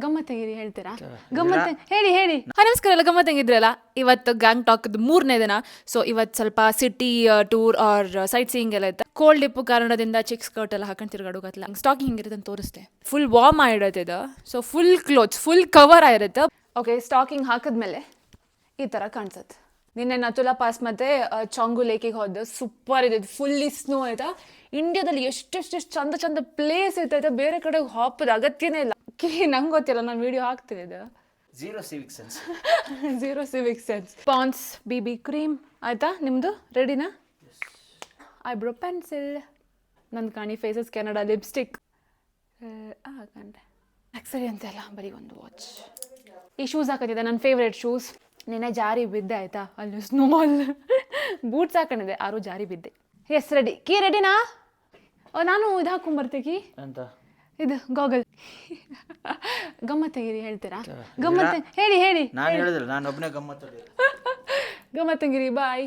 ಗಮ್ಮತ್ತಂಗಿರಿ ಹೇಳ್ತೀರಾ? ಗಮ್ಮತ್ತ ಹೇಳಿ ಹೇಳಿ. ನಮಸ್ಕಾರ ಎಲ್ಲ, ಗಮ್ಮತ್ತಂಗಿದ್ರಲ್ಲ. ಇವತ್ತು ಗ್ಯಾಂಗ್ಟಾಕ್ದು 3ನೇ ದಿನ. ಸೊ ಇವತ್ತು ಸ್ವಲ್ಪ city tour or sightseeing ಎಲ್ಲ ಇತ್ತು. ಕೋಲ್ಡ್ ಇಪ್ಪು ಕಾರಣದಿಂದ ಚಿಕ್ ಸ್ಕರ್ಟ್ ಎಲ್ಲ ಹಾಕೊಂಡು ತಿರ್ಗಾಡೋಗತ್ತಲ್ಲ, ಸ್ಟಾಕಿಂಗ್ ಹಿಂಗಿರುತ್ತೆ ಅಂತ ತೋರಿಸ್ತೆ. ಫುಲ್ ವಾರ್ಮ್ ಆಗಿರುತ್ತೆ ಇದು. So full clothes, full cover ಆಗಿರುತ್ತೆ. ಓಕೆ, ಸ್ಟಾಕಿಂಗ್ ಹಾಕಿದ್ಮೇಲೆ ಈ ಥರ ಕಾಣಿಸುತ್ತೆ. ನಿನ್ನೆ ನತುಲಾ ಪಾಸ್ ಮತ್ತೆ ಚಾಂಗು ಲೇಕಿಗೆ ಹೋದ, ಸೂಪರ್ ಇದೆ. ಫುಲ್ಲಿ ಸ್ನೋ ಆಯ್ತಾ. ಇಂಡಿಯಾದಲ್ಲಿ ಎಷ್ಟೆಷ್ಟು ಚಂದ ಚಂದ ಪ್ಲೇಸ್ ಇರ್ತೈತೆ, ಬೇರೆ ಕಡೆ ಹಾಪದ ಅಗತ್ಯನೇ ಇಲ್ಲ. ನಂಗೆ ಗೊತ್ತಿಲ್ಲ, ನಾನು ವಿಡಿಯೋ ಹಾಕ್ತೀನಿ. ಇದು zero Civic sense. Zero Civic sense. Pond's BB cream ಆಯ್ತಾ ನಿಮ್ಮದು ರೆಡಿನಾ? ಐಬ್ರೋ ಪೆನ್ಸಿಲ್, ನಂದು ಕಾಣಿ ಫೇಸಸ್ ಕೆನಡಾ ಲಿಪ್ಸ್ಟಿಕ್ ಹಾಕಂಡೆ. ಆಕ್ಸರಿ ಅಂತೆಲ್ಲ ಬರೀ ಒಂದು ವಾಚ್. ಈ ಶೂಸ್ ಹಾಕಿದ್ದೆ, ನನ್ನ ಫೇವ್ರೇಟ್ ಶೂಸ್. ನಿನ್ನೆ ಜಾರಿ ಬಿದ್ದೆ ಆಯ್ತಾ, ಅಲ್ಲಿ ಸ್ಮಾಲ್ ಬೂಟ್ಸ್ ಹಾಕೊಂಡಿದ್ದೆ, ಆರು ಜಾರಿ ಬಿದ್ದೆ. Yes ready. ಕೀ ರೆಡಿನಾ? ನಾನು ಇದು ಹಾಕೊಂಬರ್ತೀವಿ ಅಂತ ಇದು ಗಾಗಲ್. ಗಮ್ಮತ್ತಂಗಿರಿ ಹೇಳ್ತೀರಾ? ಗಮ್ಮತ್ತ ಹೇಳಿ ಹೇಳಿ. ನಾನು ಹೇಳಿದ್ರೆ ನಾನು ಒಬ್ಬನೇ ಗಮ್ಮತ್ತು. ಗಮ್ಮತ್ತಂಗಿರಿ ಬಾಯ್.